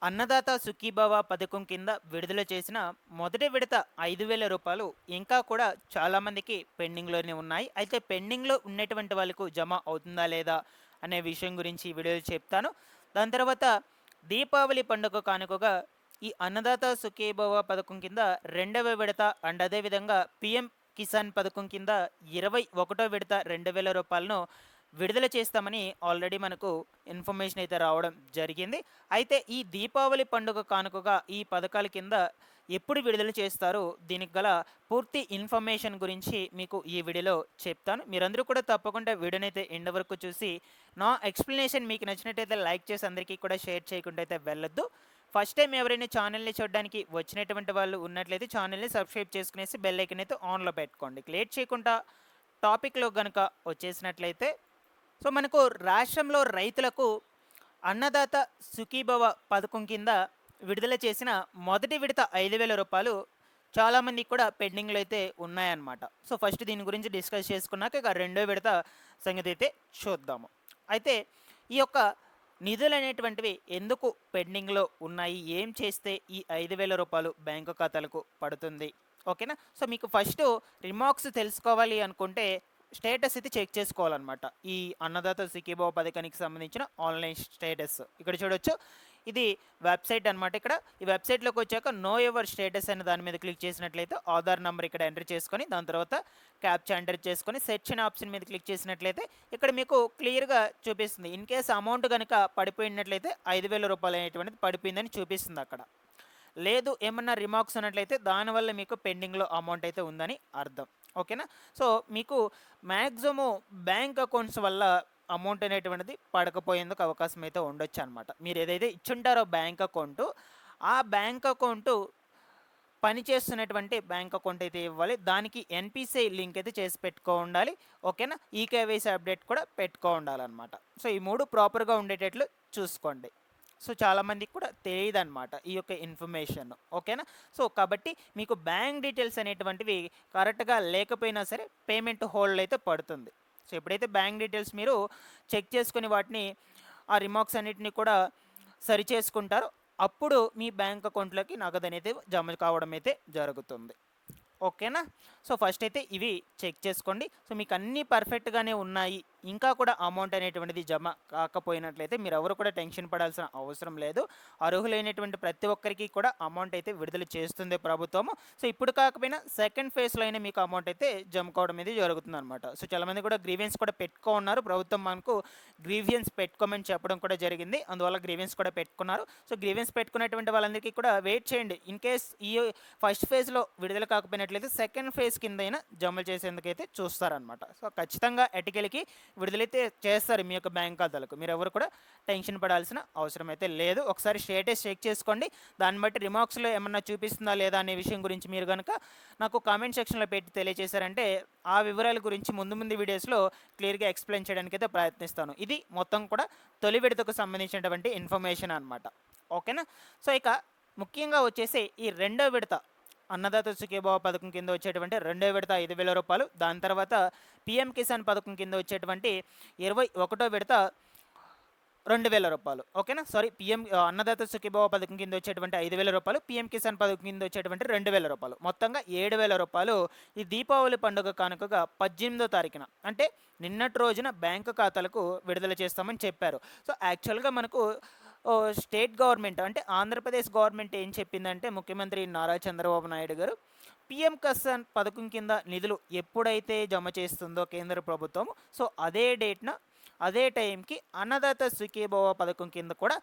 అన్నదాత సుఖీభవ పథకం కింద విడుదల చేసిన మొదటి విడత రూ. 5,000 ఇంకా కూడా చాలామందికి పెండింగ్‌లోనే ఉన్నాయి. అయితే పెండింగ్‌లో ఉన్నటువంటి వాళ్ళకు జమ అవుతుందా లేదా అనే విషయం గురించి ఈ వీడియోలో చెప్తాను. దాని తర్వాత దీపావళి పండుగ కానుకగా ఈ అన్నదాత సుఖీభవ పథకం కింద రెండవ విడత అండ్ అదేవిధంగా పీఎం కిసాన్ పథకం కింద 21వ విడత రూ. 2,000 విడుదల చేస్తామని ఆల్రెడీ మనకు ఇన్ఫర్మేషన్ అయితే రావడం జరిగింది. అయితే ఈ దీపావళి పండుగ కానుకగా ఈ పథకాల కింద ఎప్పుడు విడుదల చేస్తారో దీనికి గల పూర్తి ఇన్ఫర్మేషన్ గురించి మీకు ఈ వీడియోలో చెప్తాను. మీరందరూ కూడా తప్పకుండా వీడియోనైతే ఎండ్ వరకు చూసి నా ఎక్స్ప్లెనేషన్ మీకు నచ్చినట్టయితే లైక్ చేసి అందరికీ కూడా షేర్ చేయకుండా అయితే వెళ్ళొద్దు. ఫస్ట్ టైం ఎవరైనా ఛానల్ని చూడడానికి వచ్చినటువంటి వాళ్ళు ఉన్నట్లయితే ఛానల్ని సబ్స్క్రైబ్ చేసుకునేసి బెల్ ఐకన్ అయితే ఆన్లో పెట్టుకోండి. లేట్ చేయకుండా టాపిక్లో కనుక వచ్చేసినట్లయితే మనకు రాష్ట్రంలో రైతులకు అన్నదాత సుఖీభవ పథకం కింద విడుదల చేసిన మొదటి విడత రూ. 5,000 చాలామందికి కూడా పెండింగ్లో అయితే ఉన్నాయన్నమాట. ఫస్ట్ దీని గురించి డిస్కస్ చేసుకున్నాక ఇక రెండో విడత సంగతి అయితే చూద్దాము. అయితే ఈ యొక్క నిధులు అనేటువంటివి ఎందుకు పెండింగ్లో ఉన్నాయి, ఏం చేస్తే ఈ రూ. 5,000 బ్యాంకు ఖాతాలకు పడుతుంది, ఓకేనా. మీకు ఫస్ట్ రిమార్క్స్ తెలుసుకోవాలి అనుకుంటే స్టేటస్ అయితే చెక్ చేసుకోవాలన్నమాట. ఈ అన్నదాత సుఖీభవ పథకానికి సంబంధించిన ఆన్లైన్ స్టేటస్ ఇక్కడ చూడొచ్చు. ఇది వెబ్సైట్ అనమాట. ఇక్కడ ఈ వెబ్సైట్లోకి వచ్చాక నో ఎవర్ స్టేటస్ అనే దాని మీద క్లిక్ చేసినట్లయితే ఆధార్ నెంబర్ ఇక్కడ ఎంటర్ చేసుకొని దాని తర్వాత క్యాప్చా ఎంటర్ చేసుకొని సెర్చ్ అనే ఆప్షన్ మీద క్లిక్ చేసినట్లయితే ఇక్కడ మీకు క్లియర్గా చూపిస్తుంది. ఇన్ కేస్ అమౌంట్ కనుక పడిపోయినట్లయితే రూ. 5,000 అనేటువంటిది పడిపోయిందని చూపిస్తుంది అక్కడ. లేదు ఏమన్నా రిమార్క్స్ ఉన్నట్లయితే దానివల్ల మీకు పెండింగ్లో అమౌంట్ అయితే ఉందని అర్థం, ఓకేనా. మీకు మ్యాక్సిమం బ్యాంక్ అకౌంట్స్ వల్ల అమౌంట్ అనేటువంటిది పడకపోయేందుకు అవకాశం అయితే ఉండొచ్చు అనమాట. మీరు ఏదైతే ఇచ్చుంటారో బ్యాంక్ అకౌంటు, ఆ బ్యాంక్ అకౌంటు పనిచేస్తున్నటువంటి బ్యాంక్ అకౌంట్ అయితే ఇవ్వాలి. దానికి ఎన్పిసిఐ లింక్ అయితే చేసి పెట్టుకో ఉండాలి, ఓకేనా. ఈకేవైసీ అప్డేట్ కూడా పెట్టుకో ఉండాలన్నమాట. ఈ మూడు ప్రాపర్గా ఉండేటట్లు చూసుకోండి. చాలామందికి కూడా తెలియదు అనమాట ఈ యొక్క ఇన్ఫర్మేషన్, ఓకేనా. కాబట్టి మీకు బ్యాంక్ డీటెయిల్స్ అనేటువంటివి కరెక్ట్గా లేకపోయినా సరే పేమెంట్ హోల్డ్ అయితే పడుతుంది. ఎప్పుడైతే బ్యాంక్ డీటెయిల్స్ మీరు చెక్ చేసుకుని వాటిని ఆ రిమార్క్స్ అన్నిటిని కూడా సరి చేసుకుంటారో అప్పుడు మీ బ్యాంక్ అకౌంట్లోకి నగదు అనేది జమ కావడం అయితే జరుగుతుంది, ఓకేనా. ఫస్ట్ అయితే ఇవి చెక్ చేసుకోండి. మీకు అన్నీ పర్ఫెక్ట్గానే ఉన్నాయి, ఇంకా కూడా అమౌంట్ అనేటువంటిది జమ కాకపోయినట్లయితే మీరు ఎవరు కూడా టెన్షన్ పడాల్సిన అవసరం లేదు. అర్హులైనటువంటి ప్రతి ఒక్కరికి కూడా అమౌంట్ అయితే విడుదల చేస్తుంది ప్రభుత్వము. ఇప్పుడు కాకపోయినా సెకండ్ ఫేజ్లో అయినా మీకు అమౌంట్ అయితే జమ కావడం అనేది జరుగుతుంది అనమాట. చాలామంది కూడా గ్రీవెన్స్ కూడా పెట్టుకో ఉన్నారు. ప్రభుత్వం మనకు గ్రీవియన్స్ పెట్టుకోమని చెప్పడం కూడా జరిగింది, అందువల్ల గ్రీవెన్స్ కూడా పెట్టుకున్నారు. గ్రీవెన్స్ పెట్టుకున్నటువంటి వాళ్ళందరికీ కూడా వెయిట్ చేయండి. ఇన్ కేస్ ఈ ఫస్ట్ ఫేజ్లో విడుదల కాకపోయినట్లయితే సెకండ్ ఫేజ్ కింద అయినా జమ చేసేందుకైతే చూస్తారనమాట. ఖచ్చితంగా ఎటికెలకి విడుదలైతే చేస్తారు మీ యొక్క బ్యాంక్ ఖాతాలకు. మీరు ఎవరు కూడా టెన్షన్ పడాల్సిన అవసరం అయితే లేదు. ఒకసారి స్టేటస్ చెక్ చేసుకోండి. దాన్ని బట్టి రిమార్క్స్లో ఏమన్నా చూపిస్తుందా లేదా అనే విషయం గురించి మీరు కనుక నాకు కామెంట్ సెక్షన్లో పెట్టి తెలియజేశారంటే ఆ వివరాల గురించి ముందు ముందు వీడియోస్లో క్లియర్గా ఎక్స్ప్లెయిన్ చేయడానికి అయితే ప్రయత్నిస్తాను. ఇది మొత్తం కూడా తొలి విడతకు సంబంధించినటువంటి ఇన్ఫర్మేషన్ అనమాట, ఓకేనా. ఇక ముఖ్యంగా వచ్చేసి ఈ రెండో విడత అన్నదాత సుఖీభవ పథకం కింద వచ్చేటువంటి రెండో విడత రూ. 5,000, దాని తర్వాత పీఎం కిసాన్ పథకం కింద వచ్చేటువంటి 21వ విడత రూ. 2,000, ఓకేనా. అన్నదాత సుఖీభవ పథకం కింద వచ్చేటువంటి రూ. 5,000, పీఎం కిసాన్ పథకం కింద వచ్చేటువంటి రూ. 2,000, మొత్తంగా రూ. 7,000 ఈ దీపావళి పండుగ కానుకగా 18వ తారీఖున అంటే నిన్నటి రోజున బ్యాంకు ఖాతాలకు విడుదల చేస్తామని చెప్పారు. యాక్చువల్గా మనకు స్టేట్ గవర్నమెంట్ అంటే ఆంధ్రప్రదేశ్ గవర్నమెంట్ ఏం చెప్పిందంటే ముఖ్యమంత్రి నారా చంద్రబాబు నాయుడు గారు పీఎం కిసాన్ పథకం కింద నిధులు ఎప్పుడైతే జమ చేస్తుందో కేంద్ర ప్రభుత్వం అదే డేట్న అదే టైంకి అన్నదాత సుఖీభవ పథకం కింద కూడా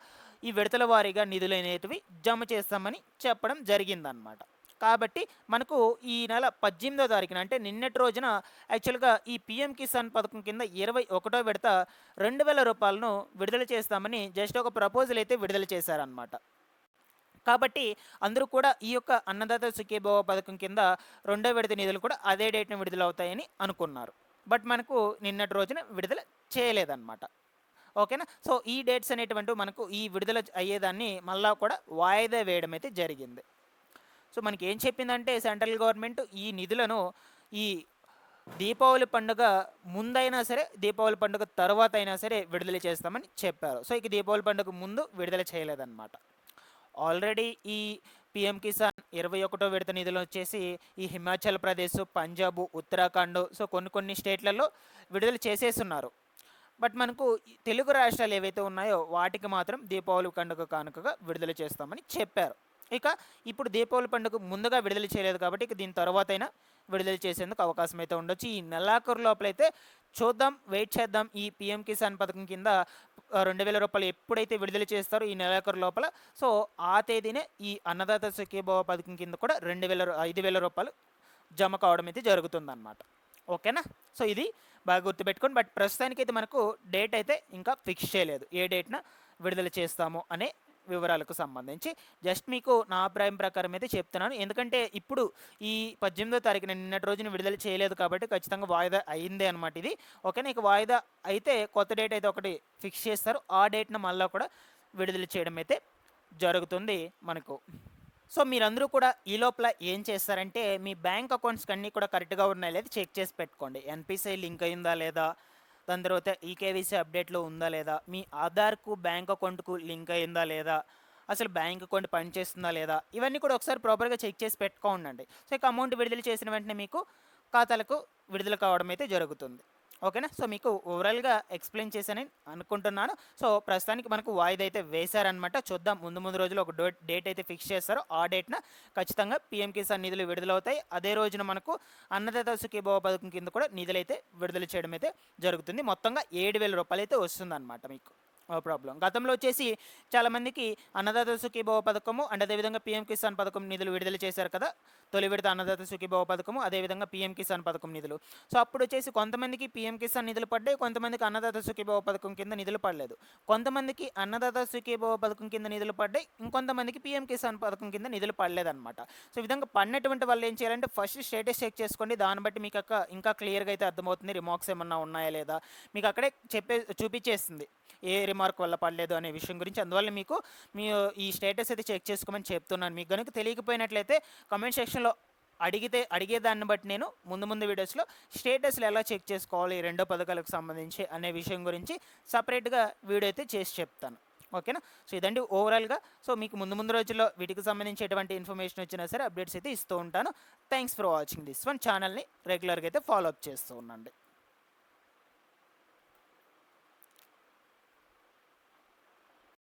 ఈ విడతల వారీగా నిధులు అనేటివి జమ చేస్తామని చెప్పడం జరిగిందనమాట. కాబట్టి మనకు ఈ నెల 18వ తారీఖున అంటే నిన్నటి రోజున యాక్చువల్గా ఈ పీఎం కిసాన్ పథకం కింద 21వ విడత రూ. 2,000 విడుదల చేస్తామని జస్ట్ ఒక ప్రపోజల్ అయితే విడుదల చేశారనమాట. కాబట్టి అందరూ కూడా ఈ యొక్క అన్నదాత సుఖీభవ పథకం కింద రెండో విడత నిధులు కూడా అదే డేట్ని విడుదల అవుతాయని అనుకున్నారు. బట్ మనకు నిన్నటి రోజున విడుదల చేయలేదన్నమాట, ఓకేనా. ఈ డేట్స్ అనేటువంటి మనకు ఈ విడుదల అయ్యేదాన్ని మళ్ళా కూడా వాయిదా వేయడం అయితే జరిగింది. మనకి ఏం చెప్పిందంటే సెంట్రల్ గవర్నమెంట్ ఈ నిధులను ఈ దీపావళి పండుగ ముందైనా సరే దీపావళి పండుగ తర్వాత అయినా సరే విడుదల చేస్తామని చెప్పారు. ఇక దీపావళి పండుగ ముందు విడుదల చేయలేదన్నమాట, ఆల్రెడీ ఈ పీఎం కిసాన్ 21వ విడత నిధులు వచ్చేసి ఈ హిమాచల్ ప్రదేశ్, పంజాబ్, ఉత్తరాఖండ్ సో కొన్ని స్టేట్లలో విడుదల చేసేస్తున్నారు. బట్ మనకు తెలుగు రాష్ట్రాలు ఏవైతే ఉన్నాయో వాటికి మాత్రం దీపావళి పండుగ కానుకగా విడుదల చేస్తామని చెప్పారు. ఇక ఇప్పుడు దీపావళి పండుగ ముందుగా విడుదల చేయలేదు కాబట్టి ఇక దీని తర్వాతైనా విడుదల చేసేందుకు అవకాశం అయితే ఉండొచ్చు. ఈ నెలాఖరు లోపలైతే చూద్దాం, వెయిట్ చేద్దాం. ఈ పీఎం కిసాన్ పథకం కింద 2000 రూపాయలు ఎప్పుడైతే విడుదల చేస్తారో ఈ నెలాఖరు లోపల, సో ఆ తేదీనే ఈ అన్నదాత సుఖీభవ పథకం కింద కూడా 5,000 రూపాయలు జమ కావడం అయితే జరుగుతుందన్నమాట. ఓకేనా? సో ఇది బాగా గుర్తుపెట్టుకోండి. బట్ ప్రస్తుతానికైతే మనకు డేట్ అయితే ఇంకా ఫిక్స్ చేయలేదు, ఏ డేట్న విడుదల చేస్తాము అనే వివరాలకు సంబంధించి. జస్ట్ మీకు నా అభిప్రాయం ప్రకారం అయితే చెప్తున్నాను. ఎందుకంటే ఇప్పుడు ఈ 18వ తారీఖున నిన్నటి రోజున విడుదల చేయలేదు కాబట్టి ఖచ్చితంగా వాయిదా అయిందే అనమాట ఇది. ఓకేనా? ఇక వాయిదా అయితే కొత్త డేట్ అయితే ఒకటి ఫిక్స్ చేస్తారు. ఆ డేట్న మళ్ళీ కూడా విడుదల చేయడం అయితే జరుగుతుంది మనకు. సో మీరందరూ కూడా ఈ లోపల ఏం చేస్తారంటే మీ బ్యాంక్ అకౌంట్స్కి అన్నీ కూడా కరెక్ట్గా ఉన్నాయా లేదా చెక్ చేసి పెట్టుకోండి. ఎన్పిసిఐ లింక్ అయిందా లేదా, దాని తర్వాత ఈకేవీసీ అప్డేట్లో ఉందా లేదా, మీ ఆధార్కు బ్యాంక్ అకౌంట్కు లింక్ అయిందా లేదా, అసలు బ్యాంక్ అకౌంట్ పనిచేస్తుందా లేదా, ఇవన్నీ కూడా ఒకసారి ప్రాపర్గా చెక్ చేసి పెట్టుకోండి. సో ఇక అమౌంట్ విడుదల చేసిన వెంటనే మీకు ఖాతాలకు విడుదల కావడం అయితే జరుగుతుంది. ఓకేనా? సో మీకు ఓవరాల్గా ఎక్స్ప్లెయిన్ చేశానని అనుకుంటున్నాను. సో ప్రస్తుతానికి మనకు వాయిదా అయితే వేశారనమాట. చూద్దాం, ముందు రోజులు ఒక డేట్ అయితే ఫిక్స్ చేస్తారో ఆ డేట్న ఖచ్చితంగా పీఎం కిసాన్ నిధులు విడుదలవుతాయి. అదే రోజున మనకు అన్నదాత సుఖీభవ పథకం కింద కూడా నిధులైతే విడుదల చేయడం అయితే జరుగుతుంది. మొత్తంగా 7,000 రూపాయలు అయితే వస్తుందన్నమాట మీకు. No problem. గతంలో వచ్చేసి చాలామందికి అన్నదాత సుఖీభవ పథకము అండ్ అదేవిధంగా పీఎం కిసాన్ పథకం నిధులు విడుదల చేశారు కదా. తొలి విడత అన్నదాత సుఖీభవ పథకము, అదేవిధంగా పీఎం కిసాన్ పథకం నిధులు. సో అప్పుడు వచ్చేసి కొంతమందికి పీఎం కిసాన్ నిధులు పడ్డాయి, కొంతమందికి అన్నదాత సుఖీభవ పథకం కింద నిధులు పడలేదు. కొంతమందికి అన్నదాత సుఖీభవ పథకం కింద నిధులు పడ్డాయి, ఇంకొంతమందికి పీఎం కిసాన్ పథకం కింద నిధులు పడలేదన్నమాట. సో ఈ విధంగా పడినటువంటి వాళ్ళు ఏం చేయాలంటే ఫస్ట్ స్టేటస్ చెక్ చేసుకోండి. దాన్ని బట్టి మీకు ఇంకా క్లియర్గా అయితే అర్థమవుతుంది రిమార్క్స్ ఏమన్నా ఉన్నాయా లేదా. మీకు అక్కడే చూపించేస్తుంది ఏ రిమార్క్ వల్ల పడలేదు అనే విషయం గురించి. అందువల్ల మీకు మీ ఈ స్టేటస్ అయితే చెక్ చేసుకోమని చెప్తున్నాను. మీకు కనుక తెలియకపోయినట్లయితే కామెంట్ సెక్షన్లో అడిగేదాన్ని బట్టి నేను ముందు వీడియోస్లో స్టేటస్లు ఎలా చెక్ చేసుకోవాలి ఈ రెండో పథకాలకు సంబంధించి అనే విషయం గురించి సపరేట్గా వీడియో అయితే చేసి చెప్తాను. ఓకేనా? సో ఇదండి ఓవరాల్గా. సో మీకు ముందు రోజుల్లో వీటికి సంబంధించి ఎటువంటి ఇన్ఫర్మేషన్ వచ్చినా సరే అప్డేట్స్ అయితే ఇస్తూ ఉంటాను. Thanks for watching this one. ఛానల్ని రెగ్యులర్గా అయితే ఫాలో అప్ చేస్తూ ఉండండి.